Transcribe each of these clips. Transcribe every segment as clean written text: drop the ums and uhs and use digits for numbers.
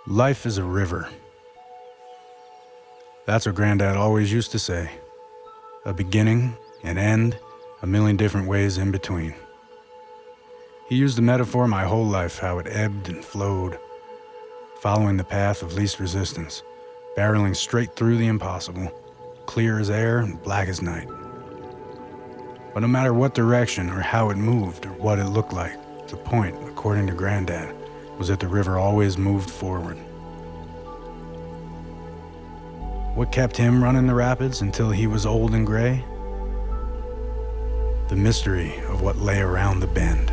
Life is a river. That's what Granddad always used to say. A beginning, an end, a million different ways in between. He used the metaphor my whole life, how it ebbed and flowed, following the path of least resistance, barreling straight through the impossible, clear as air and black as night. But no matter what direction or how it moved or what it looked like, the point, according to Granddad, was that the river always moved forward. What kept him running the rapids until he was old and gray? The mystery of what lay around the bend.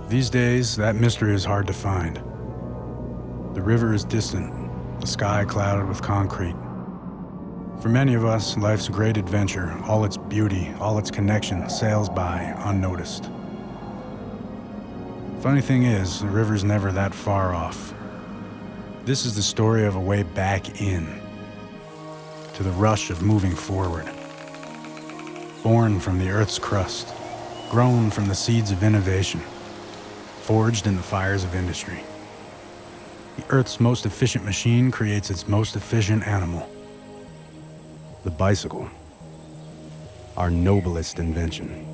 These days, that mystery is hard to find. The river is distant, the sky clouded with concrete. For many of us, life's great adventure, all its beauty, all its connection, sails by unnoticed. Funny thing is, the river's never that far off. This is the story of a way back in, to the rush of moving forward. Born from the Earth's crust, grown from the seeds of innovation, forged in the fires of industry. The Earth's most efficient machine creates its most efficient animal. The bicycle, our noblest invention.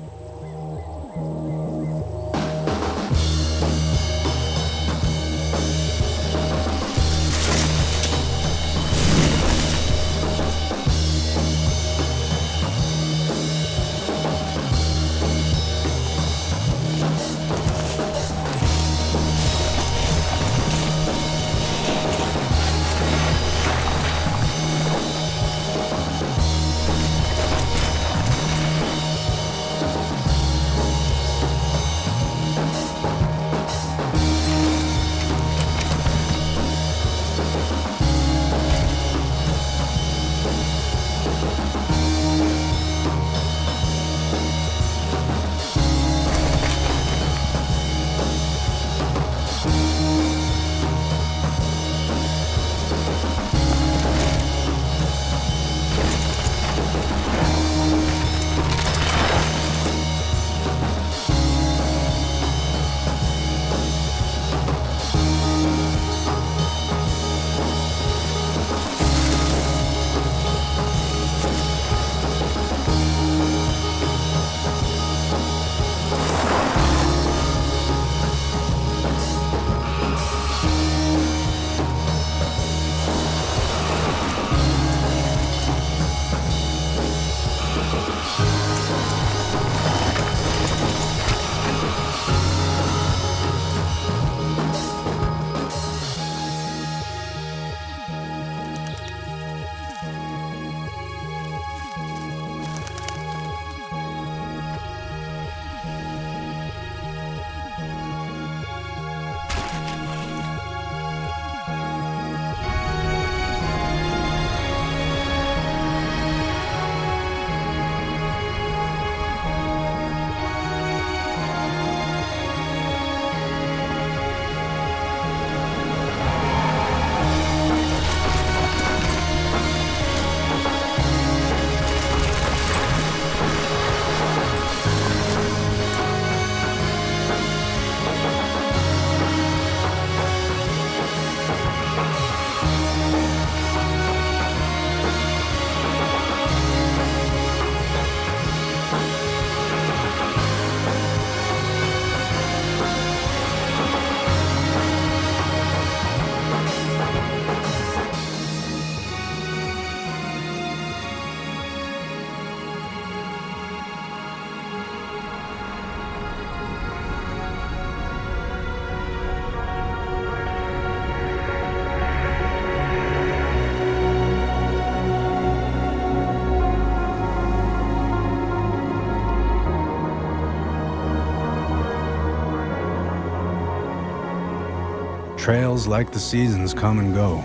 Trails like the seasons come and go,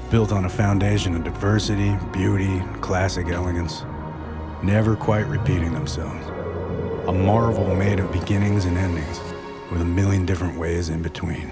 built on a foundation of diversity, beauty, classic elegance, never quite repeating themselves. A marvel made of beginnings and endings, with a million different ways in between.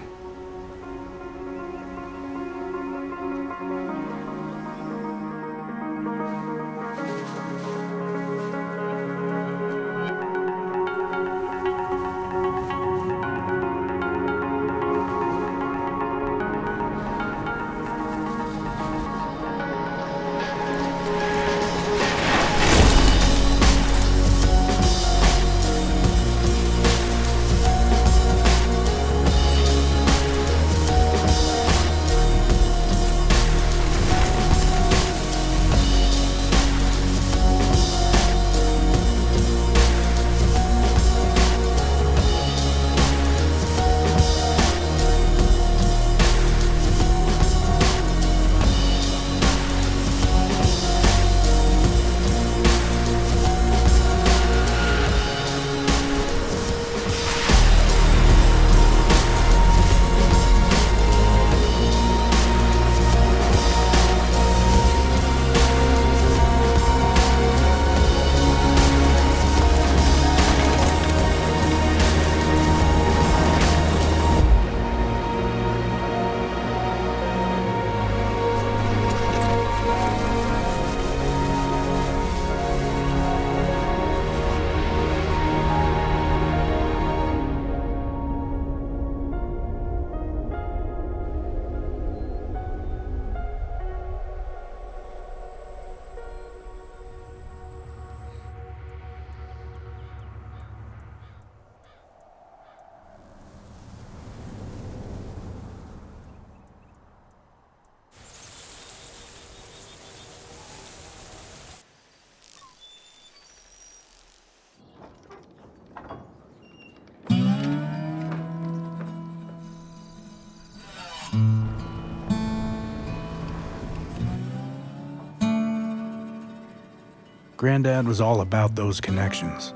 Granddad was all about those connections.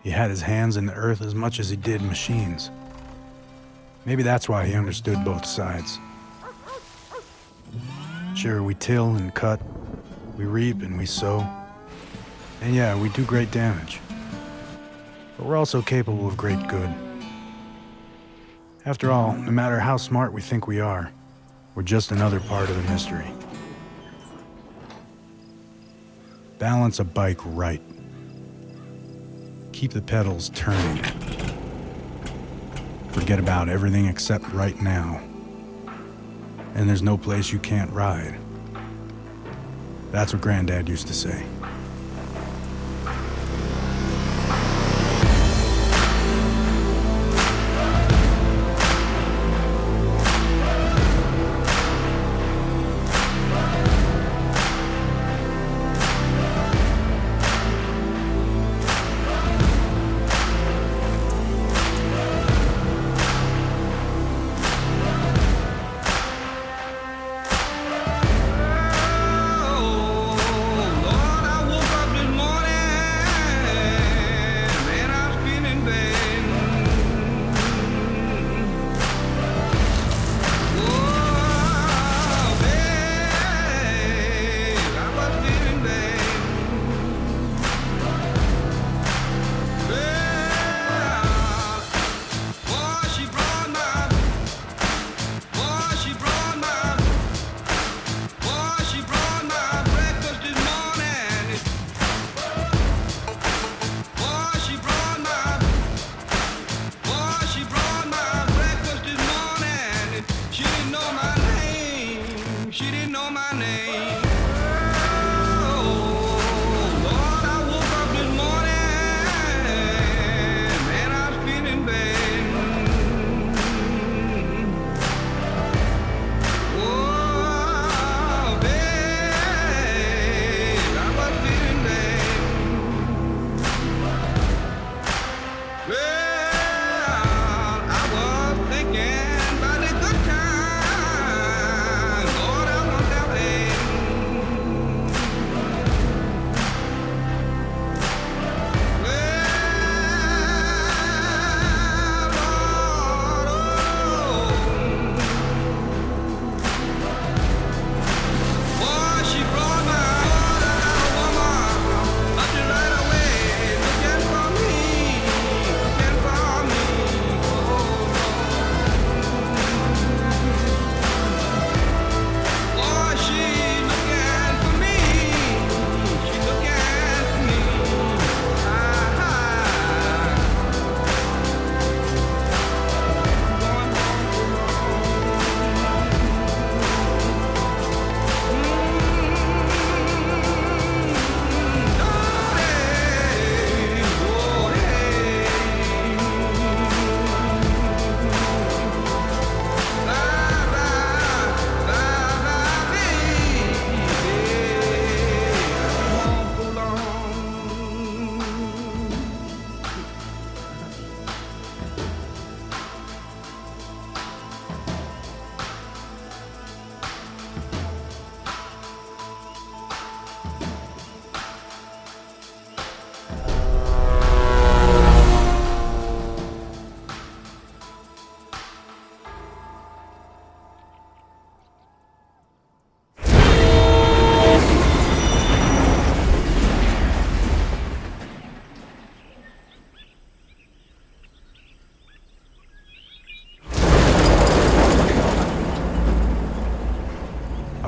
He had his hands in the earth as much as he did machines. Maybe that's why he understood both sides. Sure, we till and cut, we reap and we sow. And yeah, we do great damage. But we're also capable of great good. After all, no matter how smart we think we are, we're just another part of the mystery. Balance a bike right. Keep the pedals turning. Forget about everything except right now. And there's no place you can't ride. That's what Granddad used to say.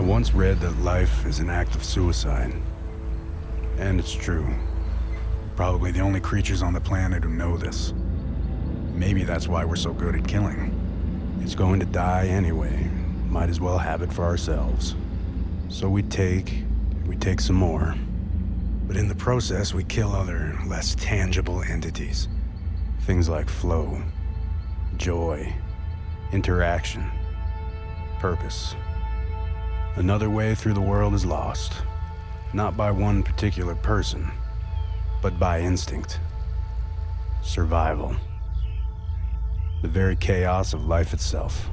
Once read that life is an act of suicide. And it's true. Probably the only creatures on the planet who know this. Maybe that's why we're so good at killing. It's going to die anyway. Might as well have it for ourselves. So we take some more. But in the process, we kill other, less tangible entities. Things like flow, joy, interaction, purpose. Another way through the world is lost, not by one particular person, but by instinct, survival, the very chaos of life itself.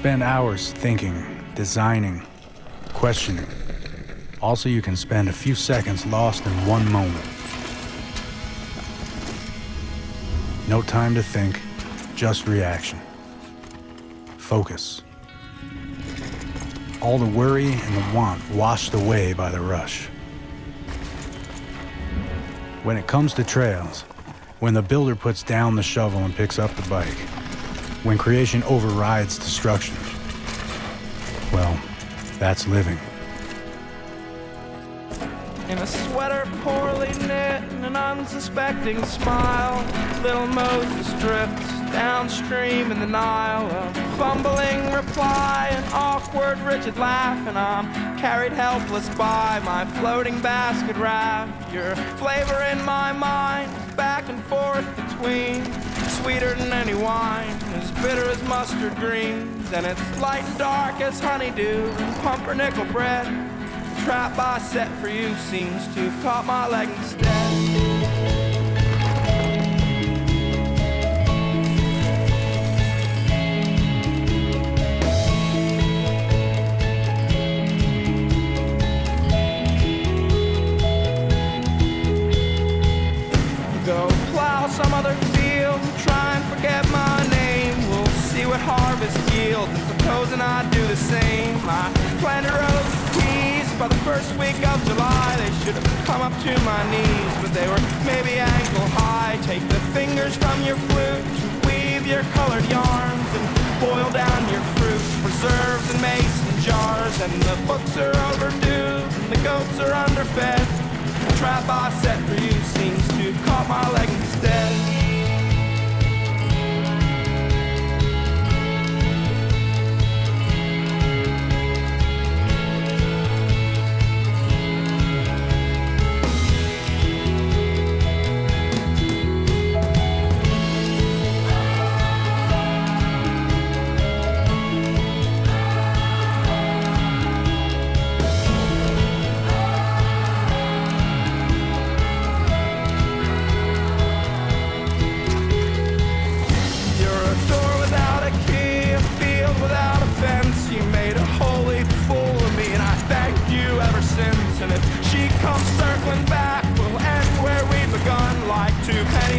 spend hours thinking, designing, questioning. Also, you can spend a few seconds lost in one moment. No time to think, just reaction. Focus. All the worry and the want washed away by the rush. When it comes to trails, when the builder puts down the shovel and picks up the bike, when creation overrides destruction, well, that's living. In a sweater poorly knit and an unsuspecting smile, little Moses drifts downstream in the Nile. A fumbling reply, an awkward rigid laugh, and I'm carried helpless by my floating basket raft. Your flavor in my mind, back and forth between sweeter than any wine, as bitter as mustard greens, and it's light and dark as honeydew and pumpernickel bread. The trap I set for you seems to have caught my leg instead. Go plow some other field, try and forget my name. We'll see what harvest yields, and supposing I do the same. I planted rose peas by the first week of July. They should have come up to my knees, but they were maybe ankle high. Take the fingers from your flute, weave your colored yarns, and boil down your fruit, preserves in mason jars. And the books are overdue, and the goats are underfed. The trap I set for you seems to have caught my leg instead.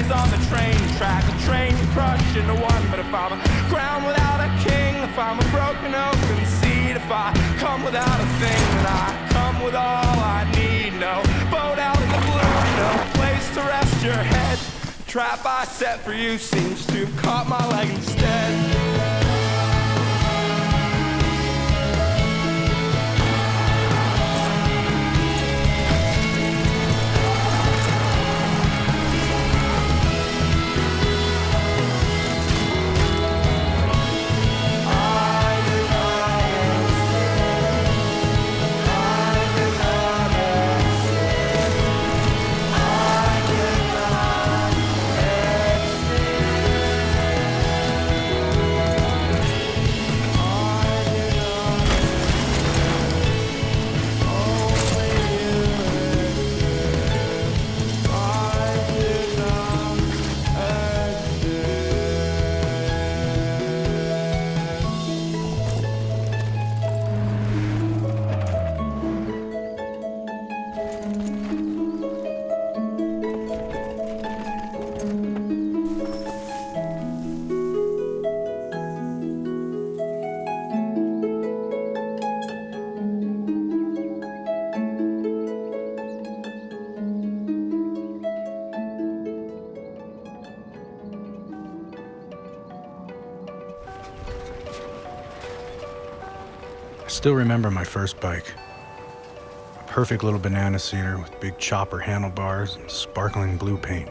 On the train track, the train crushed into one. But if I'm a crown without a king, if I'm a broken oaken seed, if I come without a thing, then I come with all I need. No boat out in the blue, no place to rest your head. The trap I set for you seems to have caught my leg instead. I still remember my first bike. A perfect little banana cedar with big chopper handlebars and sparkling blue paint.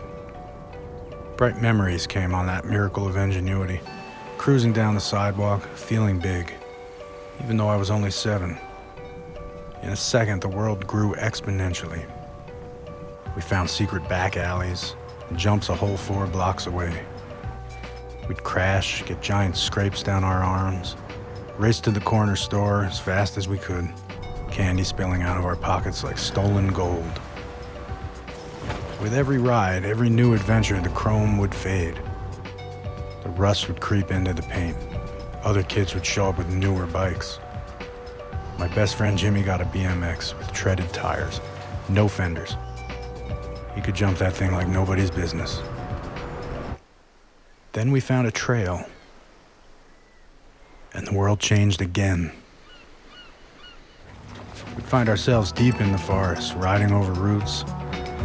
Bright memories came on that miracle of ingenuity, cruising down the sidewalk, feeling big, even though I was only 7. In a second, the world grew exponentially. We found secret back alleys and jumps a whole 4 blocks away. We'd crash, get giant scrapes down our arms, race to the corner store as fast as we could, candy spilling out of our pockets like stolen gold. With every ride, every new adventure, the chrome would fade. The rust would creep into the paint. Other kids would show up with newer bikes. My best friend Jimmy got a BMX with treaded tires, no fenders. He could jump that thing like nobody's business. Then we found a trail, and the world changed again. We'd find ourselves deep in the forest, riding over roots,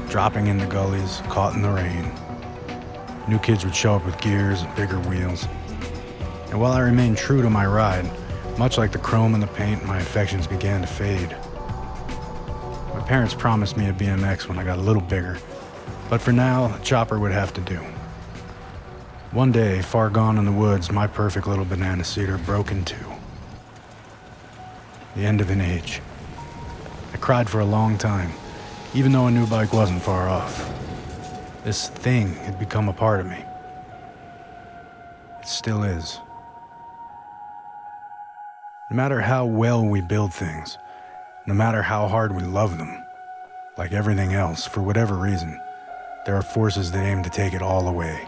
dropping in the gullies, caught in the rain. New kids would show up with gears and bigger wheels. And while I remained true to my ride, much like the chrome and the paint, my affections began to fade. My parents promised me a BMX when I got a little bigger, but for now, a chopper would have to do. One day, far gone in the woods, my perfect little banana cedar broke in two. The end of an age. I cried for a long time, even though a new bike wasn't far off. This thing had become a part of me. It still is. No matter how well we build things, no matter how hard we love them, like everything else, for whatever reason, there are forces that aim to take it all away.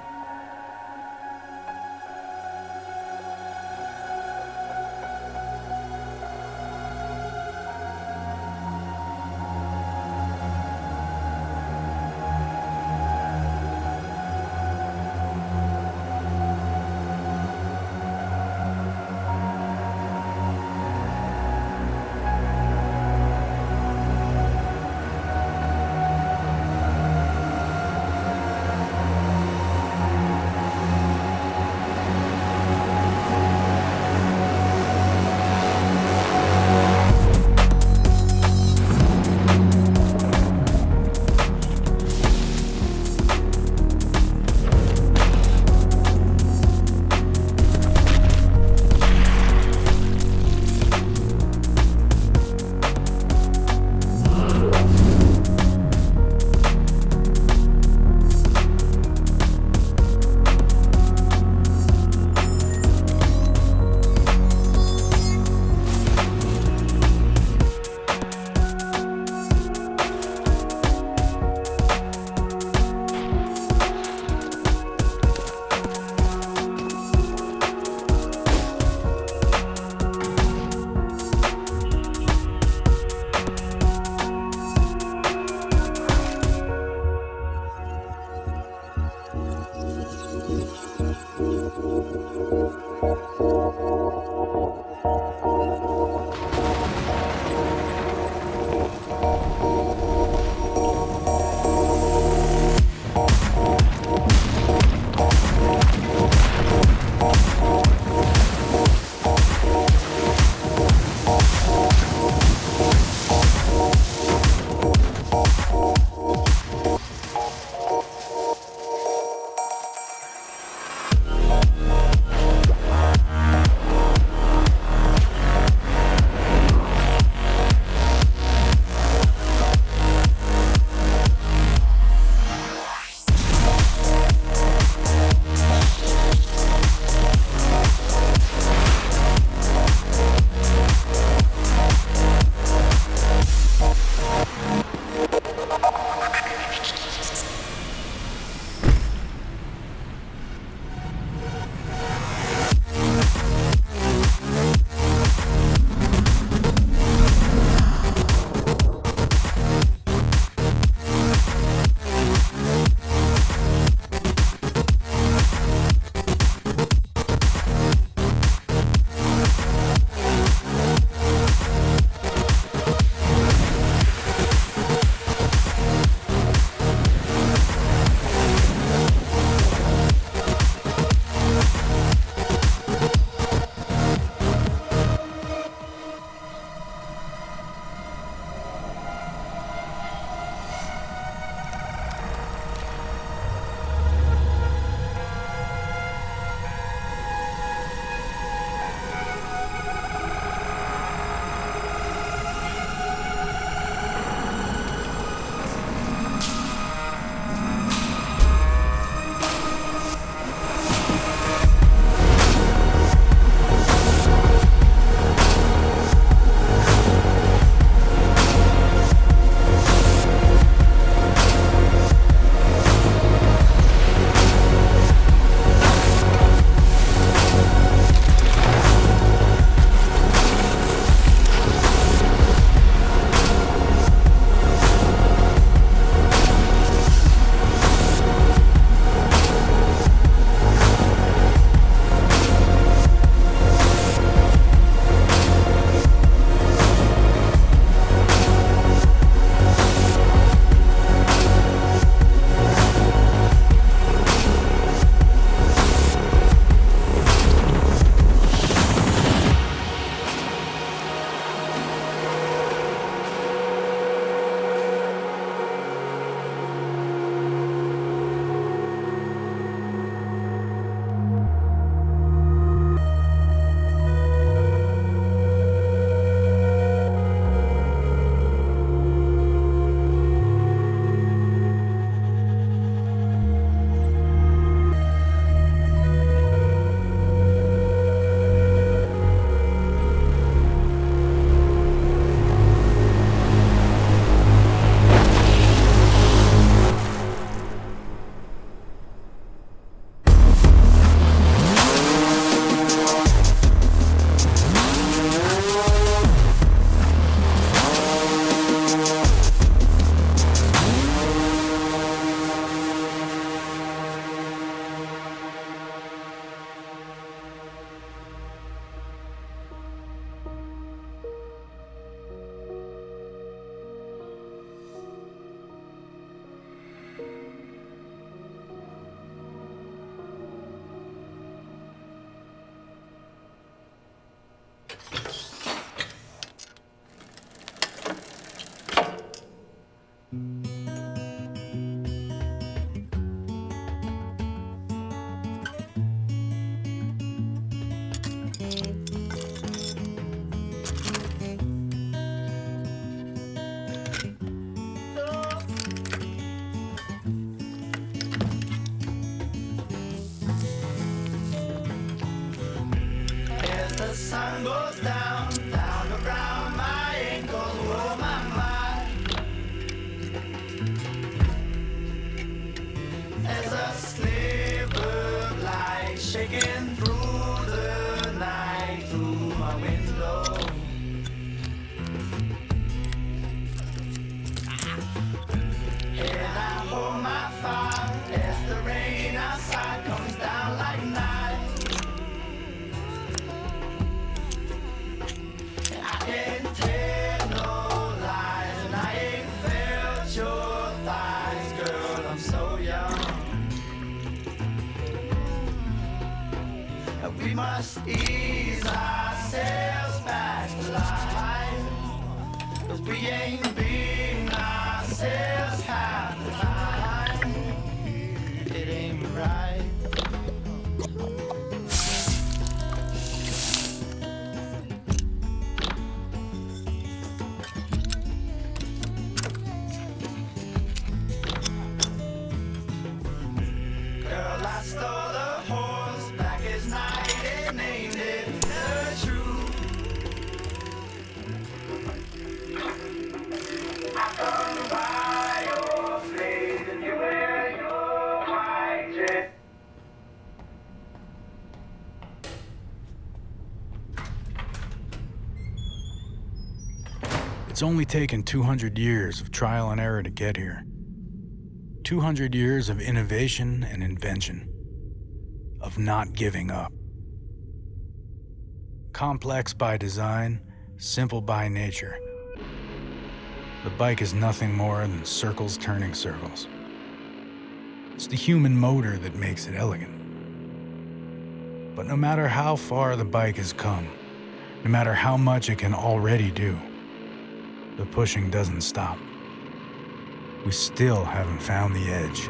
down around my ankles, oh my, my. There's a sliver of light shaking through the night, through my window. And I hold my fire as the rain outside comes down like night. I can't tell no lies, and I ain't felt your thighs, girl, I'm so young. We must ease ourselves back to life, 'cause we ain't being ourselves half the time. It ain't right. Girl, I stole a horse black as night and named it the truth. I come by your place and you wear your white dress. It's only taken 200 years of trial and error to get here. 200 years of innovation and invention, of not giving up. Complex by design, simple by nature. The bike is nothing more than circles turning circles. It's the human motor that makes it elegant. But no matter how far the bike has come, no matter how much it can already do, the pushing doesn't stop. We still haven't found the edge.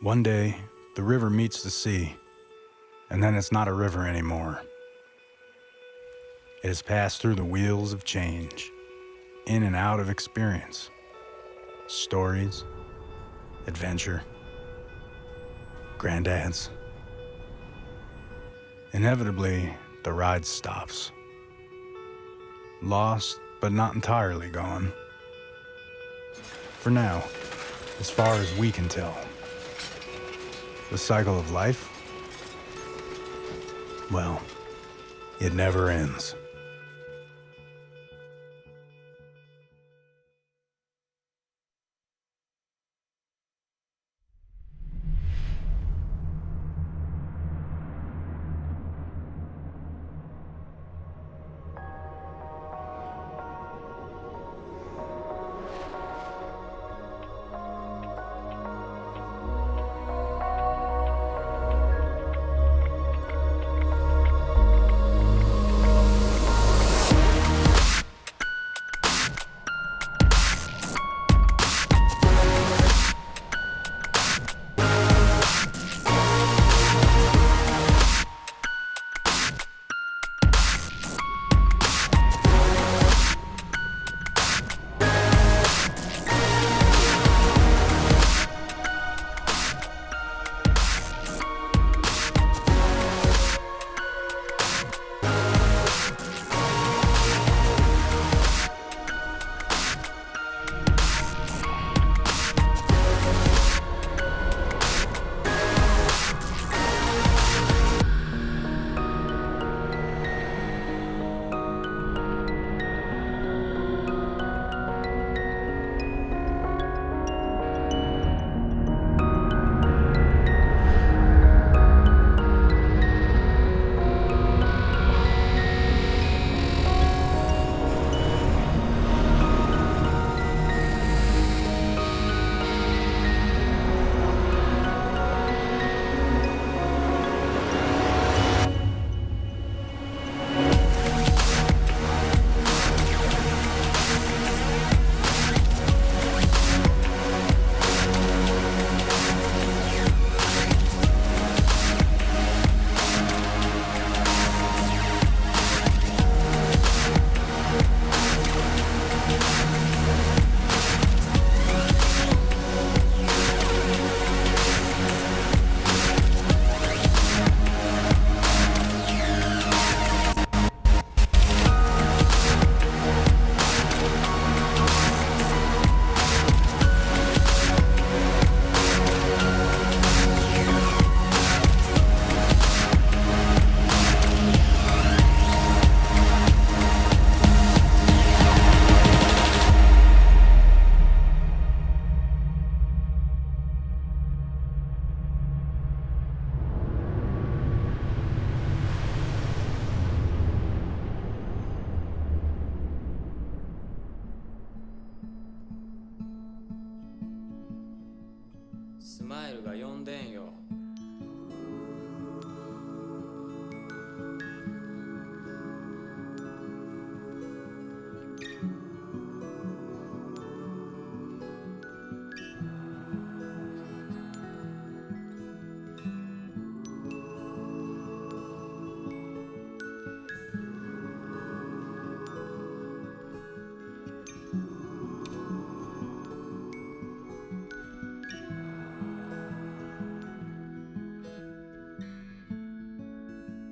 One day, the river meets the sea, and then it's not a river anymore. It has passed through the wheels of change, in and out of experience, stories, adventure, granddads. Inevitably, the ride stops. Lost, but not entirely gone. For now, as far as we can tell. The cycle of life? Well, it never ends.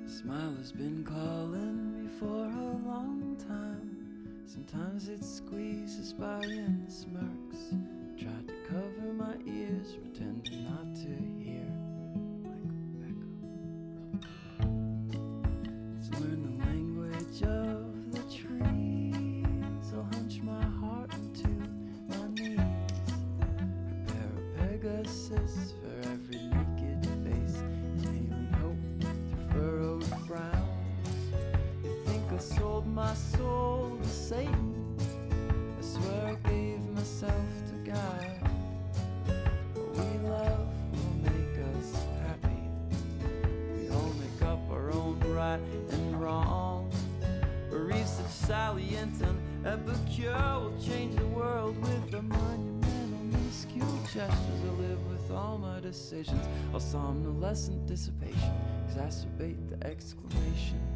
Smile has been calling me for a long time. Sometimes it squeezes by and smirks. Tried to cover my ears, pretending not to hear. Like Becca. Let's learn the language of the trees. I'll hunch my heart into my knees. Prepare a Pegasus for every naked face. Inhaling hope through furrowed frowns. You think I sold my soul to Satan? I swear I gave myself to God. What we love will make us happy. We all make up our own right and wrong. Barista, salient and epicure will change the world with a monumental minuscule gestures. I live with with all my decisions. I'll somnolescent dissipation exacerbate the exclamation.